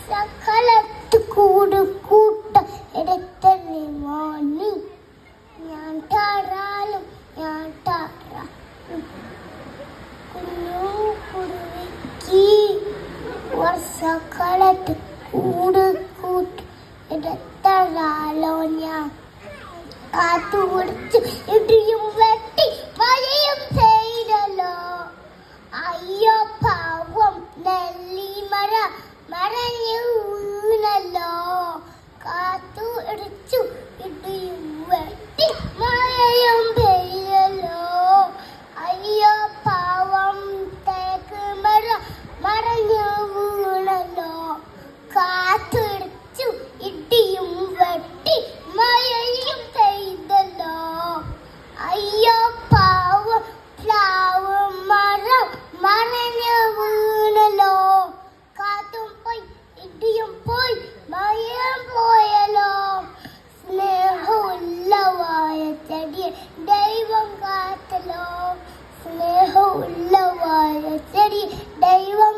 സകലത്ത് കൂട് കൂട്ട എടുത്തേ മോനി ഞാൻ താറാലും ഞാൻ താറ കുഞ്ഞു കുരുവിക്ക് സകലത്ത് കൂട് കൂട്ട എടുത്തോ ഞാൻ കാത്തു കുടിച്ച് ഇടിയും വെട്ടി മഴയും പെയ്തല്ലോ അയ്യോ പാവം നെല്ലിമര മറഞ്ഞു വീണല്ലോ കാത്തു ഇടിച്ചു ഇടിയും വെട്ടി മഴയും പെയ്തല്ലോ അയ്യോ പാവം തേക്ക് മര മറഞ്ഞു വീണല്ലോ കാത്തു ഇടിച്ചു ഇടിയും വെട്ടി മഴയും പെയ്തല്ലോ അയ്യോ പാവം പ്ലാവ് മരം മറഞ്ഞു വീണല്ലോ കാത്തും പോയി ഇടിയും പോയി മഴയും പോയല്ലോ സ്നേഹമുള്ളവായ ചെടിയെ ദൈവം കാത്തല്ലോ സ്നേഹമുള്ളവായ ചെടിയെ ദൈവം